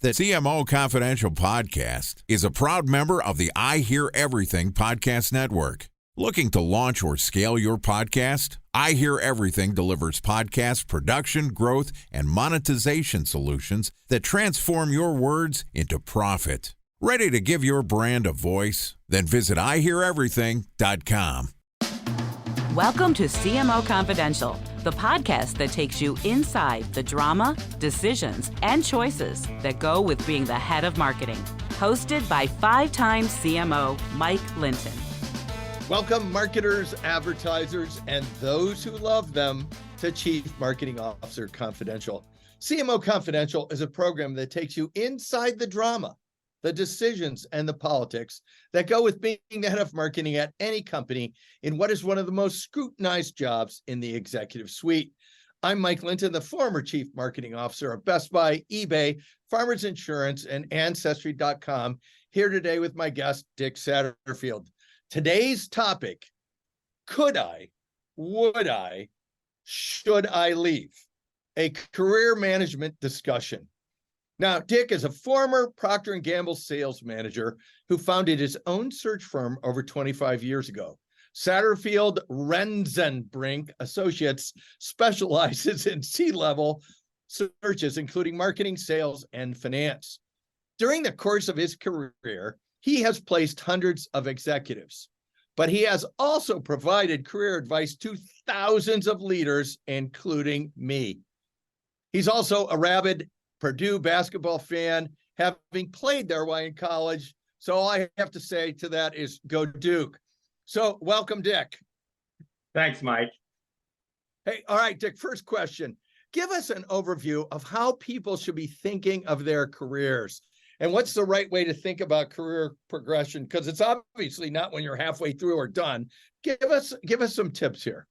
The CMO Confidential podcast is a proud member of the I Hear Everything podcast network. Looking to launch or scale your podcast? I Hear Everything delivers podcast production, growth, and monetization solutions that transform your words into profit. Ready to give your brand a voice? Then visit iheareverything.com. Welcome to CMO Confidential, the podcast that takes you inside the drama, decisions, and choices that go with being the head of marketing. Hosted by five-time CMO Mike Linton. Welcome, marketers, advertisers, and those who love them to Chief Marketing Officer Confidential. CMO Confidential is a program that takes you inside the drama, the decisions, and the politics that go with being the head of marketing at any company in what is one of the most scrutinized jobs in the executive suite. I'm Mike Linton, the former Chief Marketing Officer of Best Buy, eBay, Farmers Insurance, and Ancestry.com, here today with my guest, Dick Satterfield. Today's topic, could I, would I, should I leave? A career management discussion. Now, Dick is a former Procter & Gamble sales manager who founded his own search firm over 25 years ago. Satterfield Rezenbrink Associates specializes in C-level searches, including marketing, sales, and finance. During the course of his career, he has placed hundreds of executives, but he has also provided career advice to thousands of leaders, including me. He's also a rabid Purdue basketball fan, having played there while in college. So all I have to say to that is go Duke. So welcome, Dick. Thanks, Mike. Hey, all right, Dick, first question. Give us an overview of how people should be thinking of their careers and what's the right way to think about career progression, because it's obviously not when you're halfway through or done. Give us some tips here.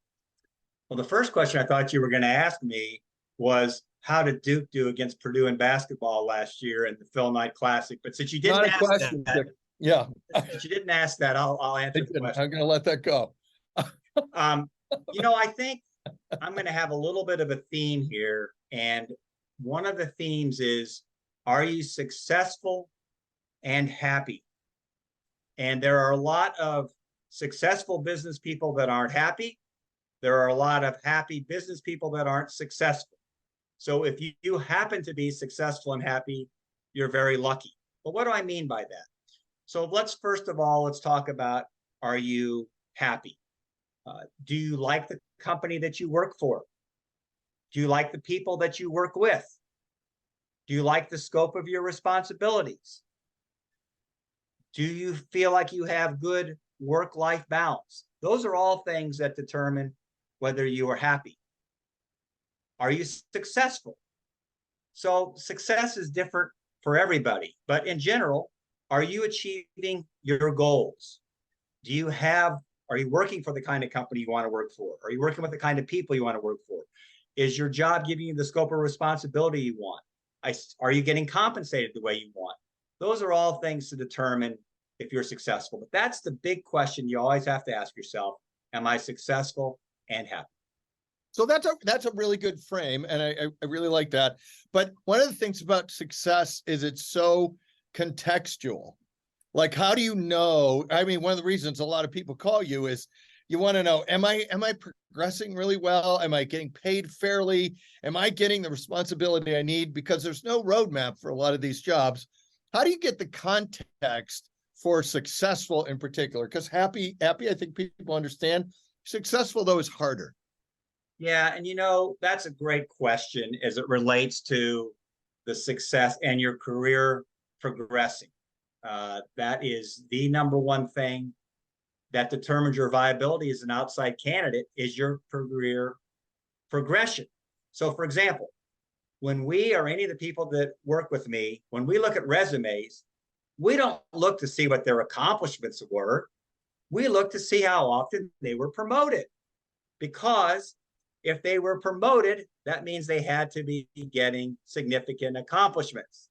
Well, the first question I thought you were going to ask me was, how did Duke do against Purdue in basketball last year in the Phil Knight Classic? But since you didn't ask that, yeah, since you didn't ask that, I'll answer the question. I'm going to let that go. I think I'm going to have a little bit of a theme here, and one of the themes is, are you successful and happy? And there are a lot of successful business people that aren't happy. There are a lot of happy business people that aren't successful. So if you happen to be successful and happy, you're very lucky. But what do I mean by that? So let's talk about, are you happy? Do you like the company that you work for? Do you like the people that you work with? Do you like the scope of your responsibilities? Do you feel like you have good work-life balance? Those are all things that determine whether you are happy. Are you successful? So success is different for everybody, but in general, are you achieving your goals? Are you working for the kind of company you want to work for? Are you working with the kind of people you want to work for? Is your job giving you the scope of responsibility you want? Are you getting compensated the way you want? Those are all things to determine if you're successful. But that's the big question you always have to ask yourself. Am I successful and happy? So that's a really good frame, and I really like that. But one of the things about success is it's so contextual. Like, how do you know? I mean, one of the reasons a lot of people call you is you want to know, am I progressing really well? Am I getting paid fairly? Am I getting the responsibility I need? Because there's no roadmap for a lot of these jobs. How do you get the context for successful in particular? Because happy, I think people understand. Successful, though, is harder. Yeah, and that's a great question as it relates to the success and your career progressing. That is the number one thing that determines your viability as an outside candidate, is your career progression. So, for example, when we, or any of the people that work with me, when we look at resumes, we don't look to see what their accomplishments were. We look to see how often they were promoted, because if they were promoted, that means they had to be getting significant accomplishments.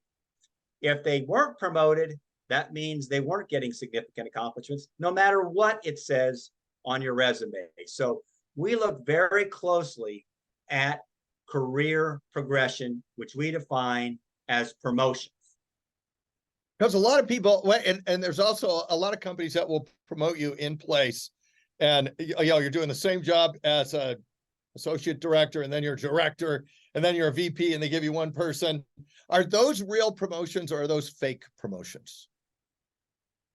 If they weren't promoted, that means they weren't getting significant accomplishments, no matter what it says on your resume. So we look very closely at career progression, which we define as promotions. Because a lot of people, and there's also a lot of companies that will promote you in place, and you're doing the same job as a associate director, and then you're director, and then you're a VP, and they give you one person. Are those real promotions or are those fake promotions?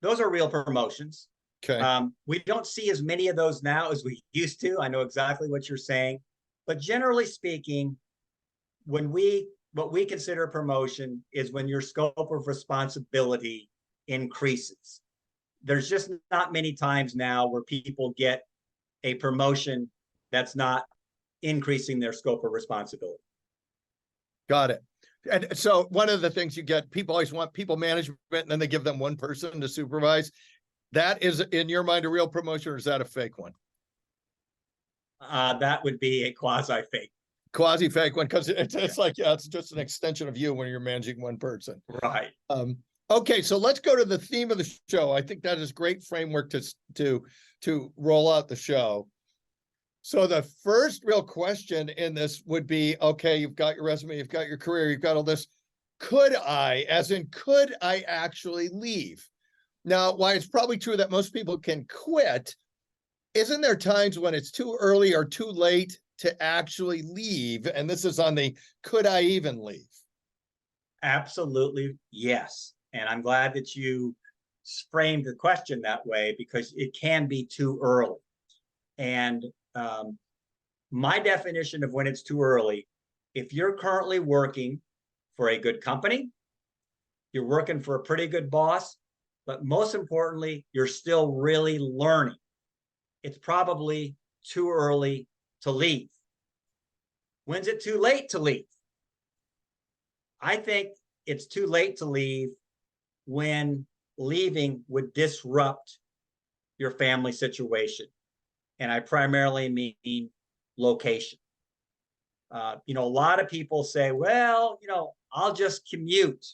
Those are real promotions. Okay. We don't see as many of those now as we used to. I know exactly what you're saying, but generally speaking, what we consider a promotion is when your scope of responsibility increases. There's just not many times now where people get a promotion that's not increasing their scope of responsibility. Got it. And so one of the things you get, people always want people management, and then they give them one person to supervise. That is, in your mind, a real promotion, or is that a fake one? That would be a quasi-fake. Quasi-fake one, because it's like, yeah, it's just an extension of you when you're managing one person. Right. Okay, so let's go to the theme of the show. I think that is great framework to roll out the show. So the first real question in this would be, okay, you've got your resume, you've got your career, you've got all this. Could I actually leave? Now, while it's probably true that most people can quit, isn't there times when it's too early or too late to actually leave? And this is on the, could I even leave? Absolutely, yes. And I'm glad that you framed the question that way, because it can be too early. And my definition of when it's too early, if you're currently working for a good company, you're working for a pretty good boss, but most importantly, you're still really learning, it's probably too early to leave. When's it too late to leave? I think it's too late to leave when leaving would disrupt your family situation. And I primarily mean location. A lot of people say, well, I'll just commute.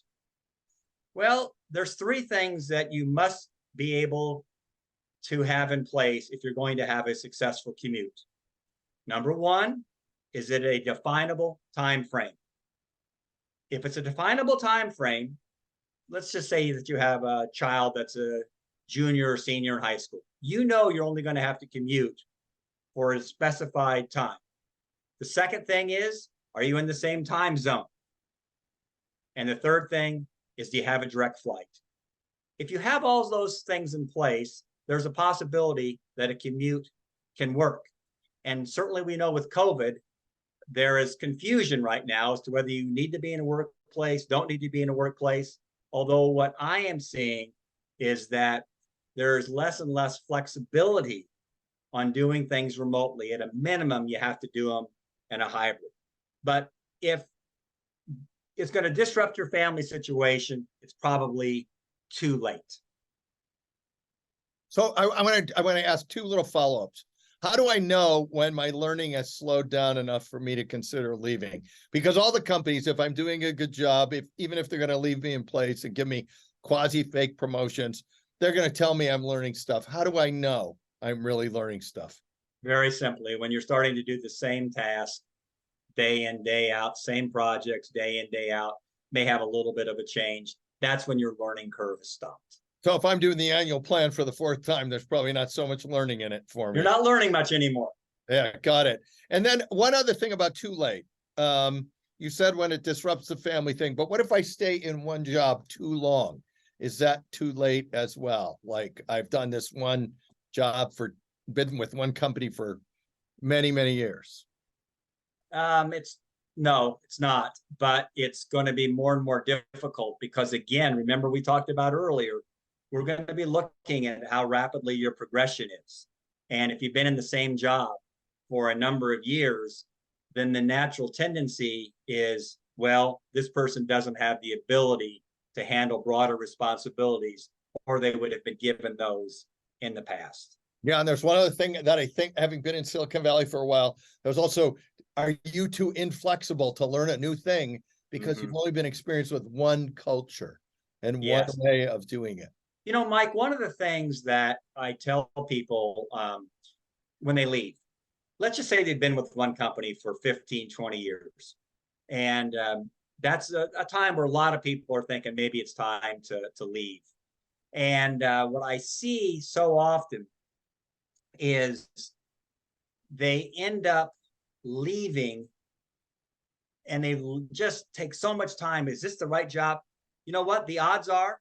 Well, there's three things that you must be able to have in place if you're going to have a successful commute. Number one, is it a definable time frame? If it's a definable time frame, let's just say that you have a child that's a junior or senior in high school. You're only going to have to commute for a specified time. The second thing is, are you in the same time zone? And the third thing is, do you have a direct flight? If you have all those things in place, there's a possibility that a commute can work. And certainly we know with COVID, there is confusion right now as to whether you need to be in a workplace, don't need to be in a workplace. Although what I am seeing is that there is less and less flexibility on doing things remotely. At a minimum, you have to do them in a hybrid. But if it's going to disrupt your family situation, it's probably too late. So I want to ask two little follow-ups. How do I know when my learning has slowed down enough for me to consider leaving? Because all the companies, if I'm doing a good job, even if they're going to leave me in place and give me quasi-fake promotions, they're going to tell me I'm learning stuff. How do I know I'm really learning stuff? Very simply, when you're starting to do the same task day in, day out, same projects day in, day out, may have a little bit of a change. That's when your learning curve is stopped. So if I'm doing the annual plan for the fourth time, there's probably not so much learning in it for me. You're not learning much anymore. Yeah, got it. And then one other thing about too late. You said when it disrupts the family thing, but what if I stay in one job too long? Is that too late as well? Like, I've done this one job been with one company for many, many years. No, it's not, but it's going to be more and more difficult because, again, remember we talked about earlier, we're going to be looking at how rapidly your progression is. And if you've been in the same job for a number of years, then the natural tendency is, well, this person doesn't have the ability to handle broader responsibilities, or they would have been given those in the past. Yeah, and there's one other thing that I think, having been in Silicon Valley for a while, there's also, are you too inflexible to learn a new thing because you've only been experienced with one culture and one way of doing it? Mike, one of the things that I tell people when they leave, let's just say they've been with one company for 15, 20 years. And that's a time where a lot of people are thinking maybe it's time to leave. And what I see so often is they end up leaving and they just take so much time. Is this the right job? You know what? The odds are,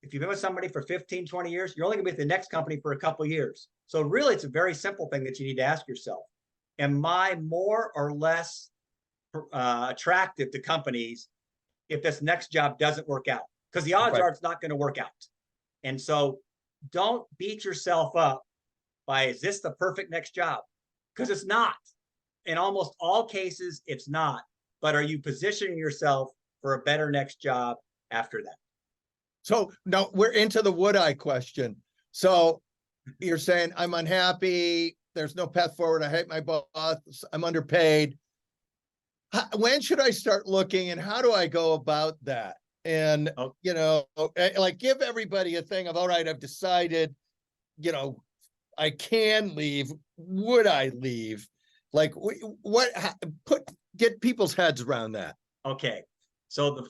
if you've been with somebody for 15, 20 years, you're only going to be with the next company for a couple of years. So really, it's a very simple thing that you need to ask yourself. Am I more or less attractive to companies if this next job doesn't work out? Because the odds are it's not going to work out. And so don't beat yourself up by, is this the perfect next job? Because it's not. In almost all cases, it's not. But are you positioning yourself for a better next job after that? So now we're into the would I question. So you're saying I'm unhappy. There's no path forward. I hate my boss. I'm underpaid. When should I start looking and how do I go about that? And, you know, like give everybody a thing of, all right, I've decided, you know, I can leave. Would I leave? Like get people's heads around that. Okay. So the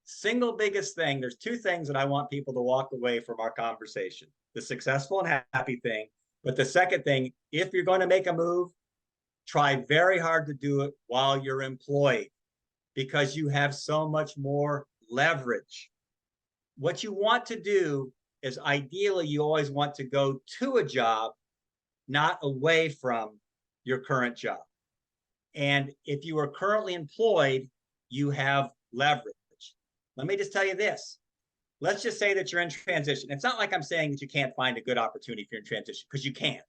single biggest thing, there's two things that I want people to walk away from our conversation: the successful and happy thing. But the second thing, if you're going to make a move, try very hard to do it while you're employed, because you have so much more leverage. What you want to do is, ideally, you always want to go to a job, not away from your current job. And if you are currently employed, you have leverage. Let me just tell you this. Let's just say that you're in transition. It's not like I'm saying that you can't find a good opportunity if you're in transition, because you can.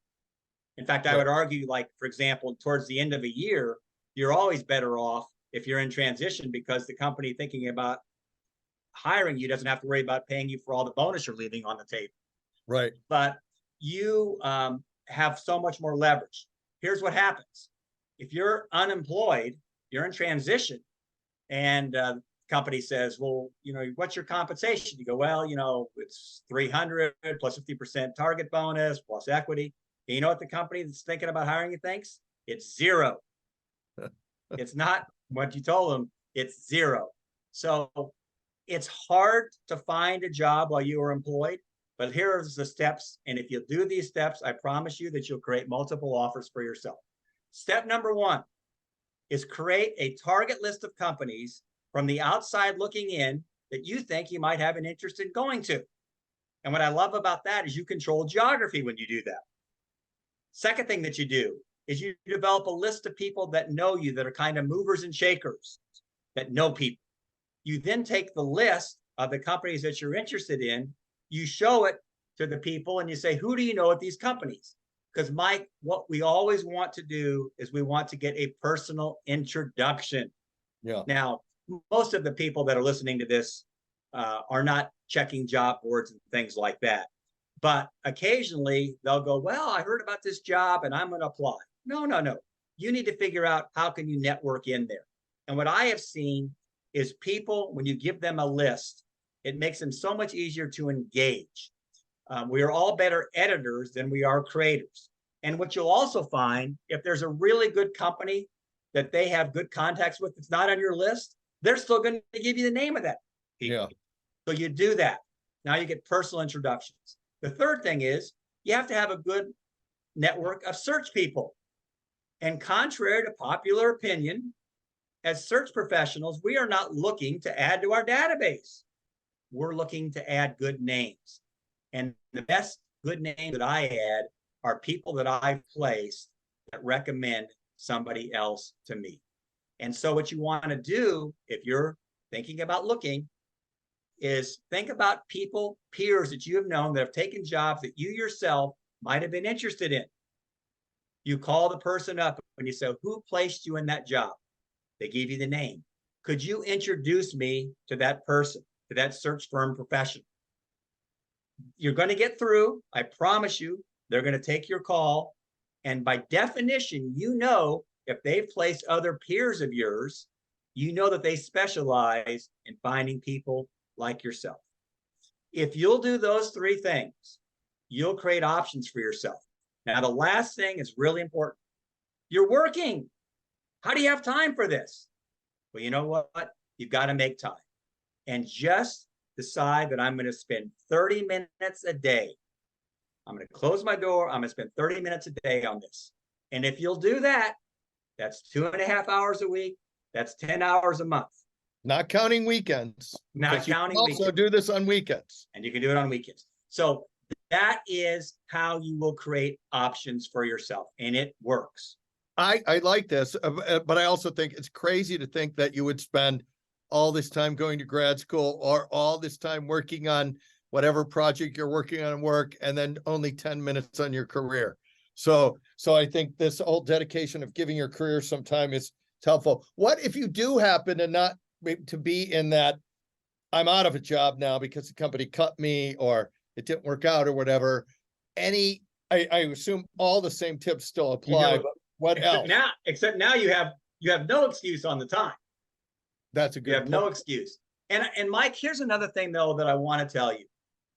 In fact, I would argue, like, for example, towards the end of a year, you're always better off if you're in transition, because the company thinking about hiring you doesn't have to worry about paying you for all the bonus you're leaving on the table. Right. But you have so much more leverage. Here's what happens. If you're unemployed, you're in transition, and the company says, well, you know, what's your compensation? You go, well, you know, it's 300 plus 50% target bonus plus equity. And you know what the company that's thinking about hiring you thinks? It's zero. It's not what you told them. It's zero. So it's hard to find a job while you are employed, but here are the steps. And if you do these steps, I promise you that you'll create multiple offers for yourself. Step number one is create a target list of companies from the outside looking in that you think you might have an interest in going to. And what I love about that is you control geography when you do that. Second thing that you do is you develop a list of people that know you, that are kind of movers and shakers, that know people. You then take the list of the companies that you're interested in, you show it to the people, and you say, who do you know at these companies? Because, Mike, what we always want to do is we want to get a personal introduction. Yeah. Now, most of the people that are listening to this are not checking job boards and things like that. But occasionally they'll go, well, I heard about this job and I'm going to apply. No. You need to figure out how can you network in there. And what I have seen is people, when you give them a list, it makes them so much easier to engage. We are all better editors than we are creators. And what you'll also find, if there's a really good company that they have good contacts with that's not on your list, they're still going to give you the name of that people. Yeah. So you do that. Now you get personal introductions. The third thing is you have to have a good network of search people. And contrary to popular opinion, as search professionals, we are not looking to add to our database. We're looking to add good names. And the best good names that I add are people that I've placed that recommend somebody else to me. And so what you want to do, if you're thinking about looking, is think about people, peers that you have known that have taken jobs that you yourself might have been interested in. You call the person up and you say, who placed you in that job? They give you the name. Could you introduce me to that person, to that search firm professional? You're going to get through. I promise you, they're going to take your call. And by definition, you know, if they've placed other peers of yours, you know that they specialize in finding people like yourself. If you'll do those three things, you'll create options for yourself. Now, the last thing is really important. You're working. How do you have time for this? Well, you know what? You've got to make time and just decide that I'm going to spend 30 minutes a day. I'm going to close my door. I'm going to spend 30 minutes a day on this. And if you'll do that, that's 2.5 hours a week. That's 10 hours a month. Not counting weekends. Not counting weekends. Also do this on weekends. And you can do it on weekends. So that is how you will create options for yourself. And it works. I like this, but I also think it's crazy to think that you would spend all this time going to grad school or all this time working on whatever project you're working on at work, and then only 10 minutes on your career. So I think this whole dedication of giving your career some time is helpful. What if you do happen to not to be in that, I'm out of a job now because the company cut me or it didn't work out or whatever? I assume all the same tips still apply, but what else? Except now you have no excuse on the time. That's a good point. No excuse. And Mike, here's another thing though that I want to tell you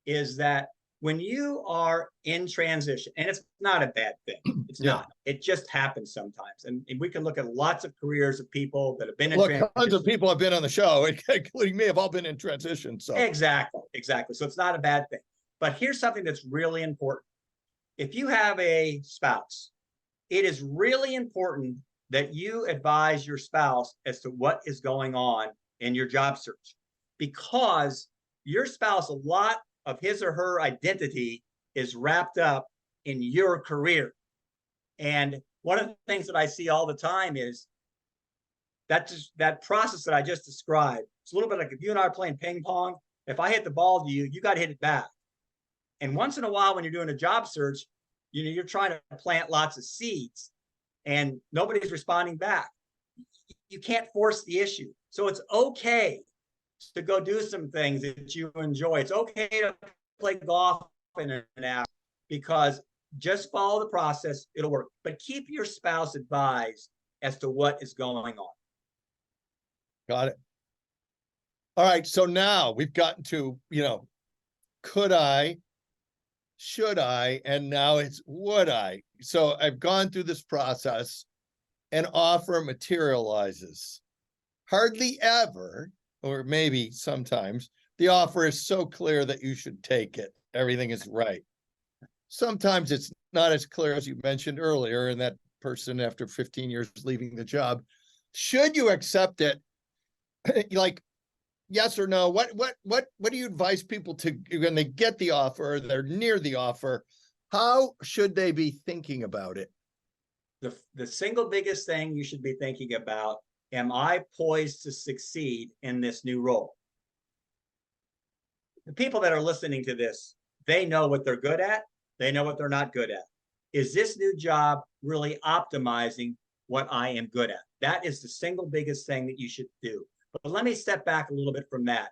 is that when you are in transition, and it's not a bad thing, it's not. It just happens sometimes. And we can look at lots of careers of people that have been in transition. Tons of people have been on the show, including me, have all been in transition. So exactly. So it's not a bad thing. But here's something that's really important. If you have a spouse, it is really important that you advise your spouse as to what is going on in your job search, because your spouse, a lot of his or her identity is wrapped up in your career. And one of the things that I see all the time is that process that I just described. It's a little bit like if you and I are playing ping pong. If I hit the ball to you, you got to hit it back. And once in a while, when you're doing a job search, you're trying to plant lots of seeds and nobody's responding back. You can't force the issue. So it's okay to go do some things that you enjoy. It's okay to play golf in an hour, because just follow the process. It'll work. But keep your spouse advised as to what is going on. Got it. All right. So now we've gotten to, could I, should I, and now it's would I. So I've gone through this process. An offer materializes. Hardly ever, or maybe sometimes, the offer is so clear that you should take it. Everything is right. Sometimes it's not as clear as you mentioned earlier, and that person after 15 years leaving the job. Should you accept it? Like, yes or no? What do you advise people to, when they get the offer, they're near the offer, how should they be thinking about it? The single biggest thing you should be thinking about, am I poised to succeed in this new role? The people that are listening to this, they know what they're good at. They know what they're not good at. Is this new job really optimizing what I am good at? That is the single biggest thing that you should do. But let me step back a little bit from that.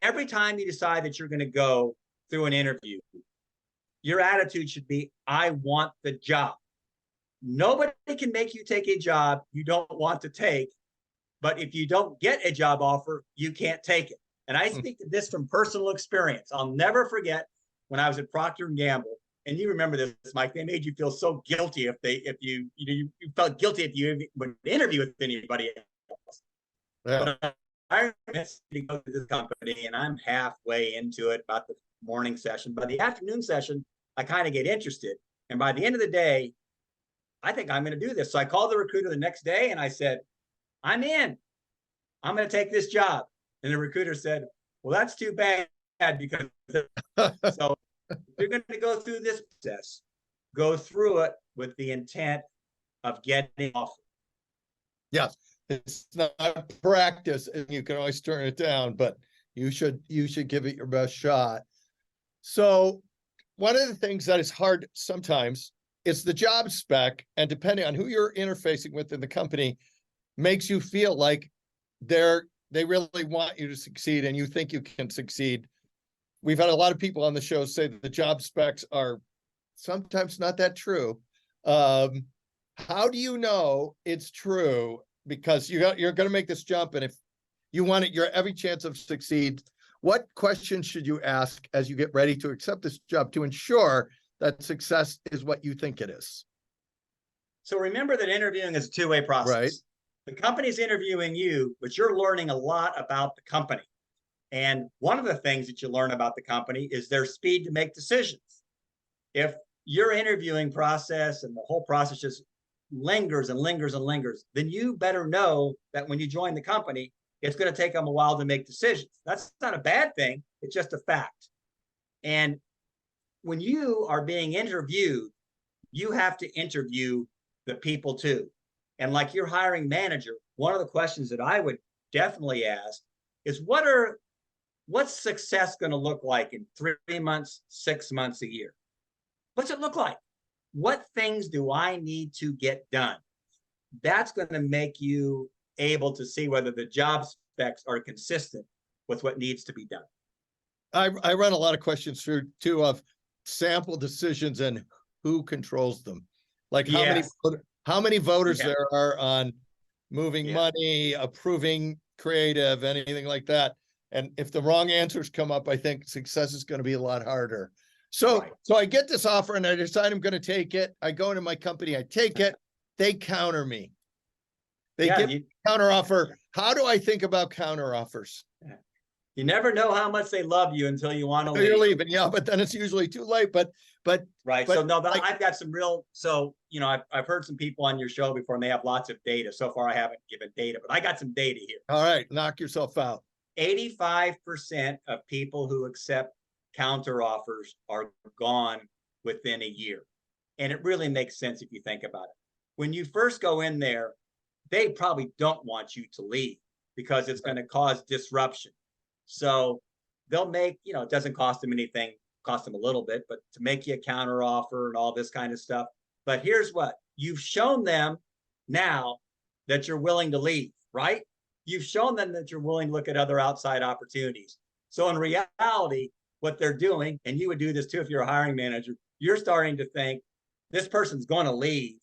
Every time you decide that you're going to go through an interview, your attitude should be, I want the job. Nobody can make you take a job you don't want to take, but if you don't get a job offer, you can't take it. And I speak to this from personal experience. I'll never forget when I was at Procter & Gamble, and you remember this, Mike, they made you feel so guilty if you felt guilty if you would interview with anybody else. Yeah. But I go to this company and I'm halfway into it, about the morning session. By the afternoon session, I kind of get interested. And by the end of the day, I think I'm going to do this. So I called the recruiter the next day and I said, I'm in. I'm going to take this job. And the recruiter said, well, that's too bad, because so if you're going to go through this process, go through it with the intent of getting off. Yes, it's not practice and you can always turn it down, but you should give it your best shot. So one of the things that is hard sometimes, it's the job spec, and depending on who you're interfacing with in the company, makes you feel like they really want you to succeed and you think you can succeed. We've had a lot of people on the show say that the job specs are sometimes not that true. How do you know it's true? Because you're going to make this jump, and if you want it, you're every chance of succeed. What questions should you ask as you get ready to accept this job to ensure that success is what you think it is? So remember that interviewing is a two-way process. Right. The company's interviewing you, but you're learning a lot about the company. And one of the things that you learn about the company is their speed to make decisions. If your interviewing process and the whole process just lingers and lingers and lingers, then you better know that when you join the company, it's going to take them a while to make decisions. That's not a bad thing. It's just a fact. And when you are being interviewed, you have to interview the people too. And like your hiring manager, one of the questions that I would definitely ask is what's success going to look like in 3 months, 6 months, a year? What's it look like? What things do I need to get done? That's going to make you able to see whether the job specs are consistent with what needs to be done. I run a lot of questions through too of sample decisions and who controls them. Like how many voters there are on moving money, approving creative, anything like that. And if the wrong answers come up, I think success is going to be a lot harder. So I get this offer and I decide I'm going to take it. I go into my company, I take it. They counter me. They give me a counter offer. How do I think about counter offers? You never know how much they love you until you want to leave. You're leaving, yeah, but then it's usually too late. But right. So no, I've got some real. So I've heard some people on your show before, and they have lots of data. So far, I haven't given data, but I got some data here. All right, knock yourself out. 85% of people who accept counter offers are gone within a year, and it really makes sense if you think about it. When you first go in there, they probably don't want you to leave because it's going to cause disruption. So they'll make, it doesn't cost them anything, cost them a little bit, but to make you a counter offer and all this kind of stuff. But here's what you've shown them now that you're willing to leave, right? You've shown them that you're willing to look at other outside opportunities. So in reality, what they're doing, and you would do this too if you're a hiring manager, you're starting to think this person's going to leave.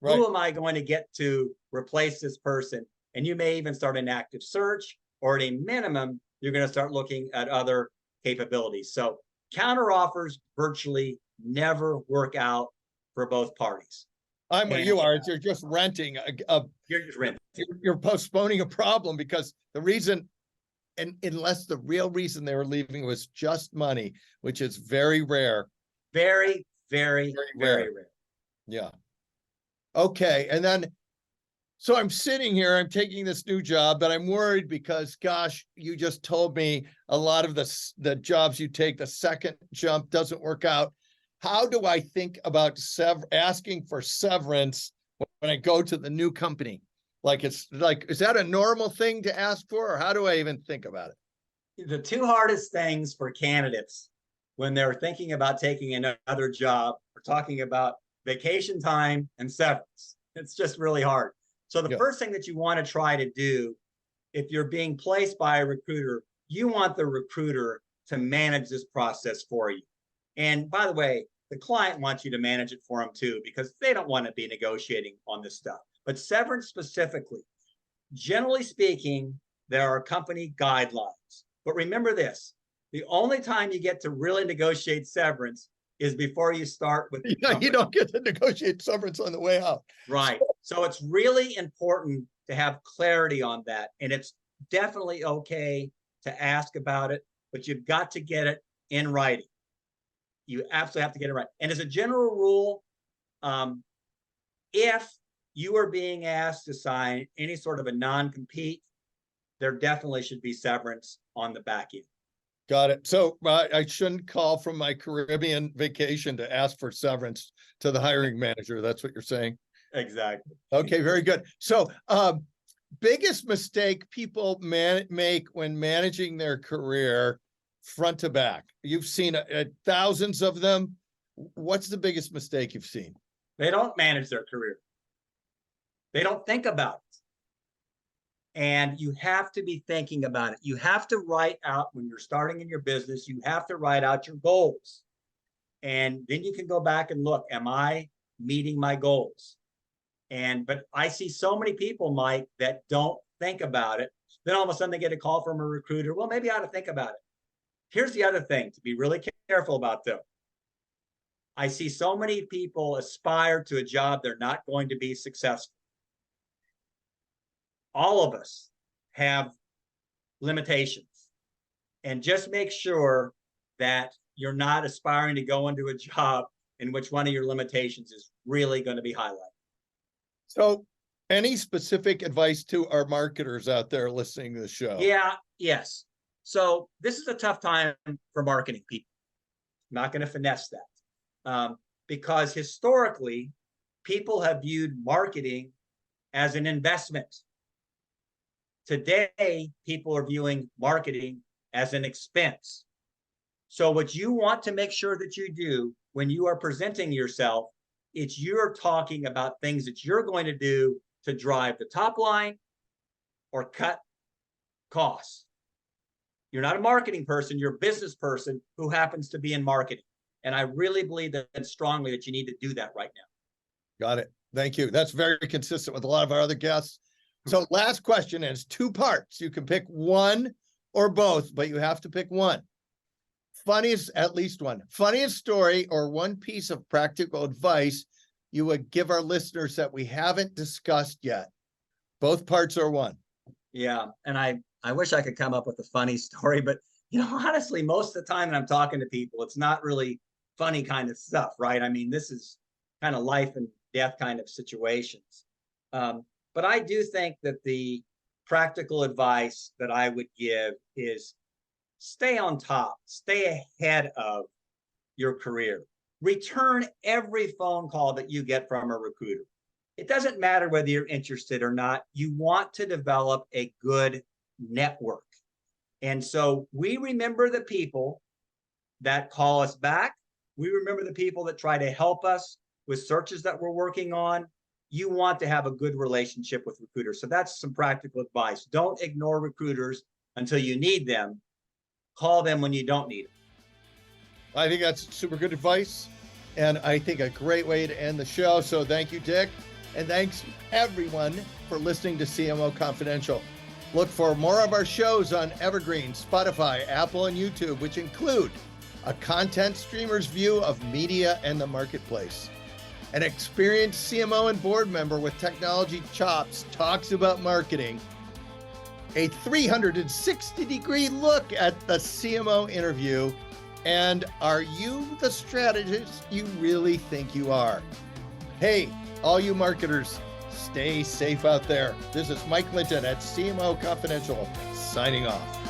Right. Who am I going to get to replace this person? And you may even start an active search, or at a minimum, you're going to start looking at other capabilities. So counter offers virtually never work out for both parties. I'm where you are. You're just renting you're just renting. You're postponing a problem because the reason, and unless the real reason they were leaving was just money, which is very rare. Very, very, very rare. Yeah. Okay. And then, so I'm sitting here, I'm taking this new job, but I'm worried because, gosh, you just told me a lot of the jobs you take, the second jump doesn't work out. How do I think about asking for severance when I go to the new company? Is that a normal thing to ask for, or how do I even think about it? The two hardest things for candidates when they're thinking about taking another job, we're talking about vacation time and severance. It's just really hard. So the first thing that you want to try to do, if you're being placed by a recruiter, you want the recruiter to manage this process for you. And by the way, the client wants you to manage it for them too, because they don't want to be negotiating on this stuff. But severance specifically, generally speaking, there are company guidelines. But remember this, the only time you get to really negotiate severance is before you start with the company. You don't get to negotiate severance on the way out. Right. So it's really important to have clarity on that. And it's definitely okay to ask about it, but you've got to get it in writing. You absolutely have to get it right. And as a general rule, if you are being asked to sign any sort of a non-compete, there definitely should be severance on the back end. Got it. So I shouldn't call from my Caribbean vacation to ask for severance to the hiring manager. That's what you're saying? Exactly. Okay, very good. So biggest mistake people make when managing their career front to back. You've seen thousands of them. What's the biggest mistake you've seen? They don't manage their career. They don't think about it. And you have to be thinking about it. You have to write out, when you're starting in your business, you have to write out your goals. And then you can go back and look, am I meeting my goals? But I see so many people, Mike, that don't think about it. Then all of a sudden they get a call from a recruiter. Well, maybe I ought to think about it. Here's the other thing to be really careful about, though. I see so many people aspire to a job they're not going to be successful. all of us have limitations, and just make sure that you're not aspiring to go into a job in which one of your limitations is really going to be highlighted. So any specific advice to our marketers out there listening to the show? Yes. So this is a tough time for marketing people. I'm not going to finesse that because historically, people have viewed marketing as an investment. Today, people are viewing marketing as an expense. So what you want to make sure that you do when you are presenting yourself, it's you're talking about things that you're going to do to drive the top line or cut costs. You're not a marketing person, you're a business person who happens to be in marketing. And I really believe that strongly that you need to do that right now. Got it. Thank you. That's very consistent with a lot of our other guests. So last question is 2 parts. You can pick one or both, but you have to pick one. Funniest, at least one. Funniest story or one piece of practical advice you would give our listeners that we haven't discussed yet. Both parts are one. Yeah. And I wish I could come up with a funny story, but honestly, most of the time when I'm talking to people, it's not really funny kind of stuff, right? I mean, this is kind of life and death kind of situations. But I do think that the practical advice that I would give is stay on top, stay ahead of your career. Return every phone call that you get from a recruiter. It doesn't matter whether you're interested or not. You want to develop a good network. And so we remember the people that call us back. We remember the people that try to help us with searches that we're working on. You want to have a good relationship with recruiters. So that's some practical advice. Don't ignore recruiters until you need them. Call them when you don't need them. I think that's super good advice, and I think a great way to end the show. So thank you, Dick, and thanks everyone for listening to CMO Confidential. Look for more of our shows on Evergreen, Spotify, Apple, and YouTube, which include a content streamer's view of media and the marketplace. An experienced CMO and board member with technology chops talks about marketing. A 360-degree look at the CMO interview. And are you the strategist you really think you are? Hey, all you marketers, stay safe out there. This is Mike Linton at CMO Confidential, signing off.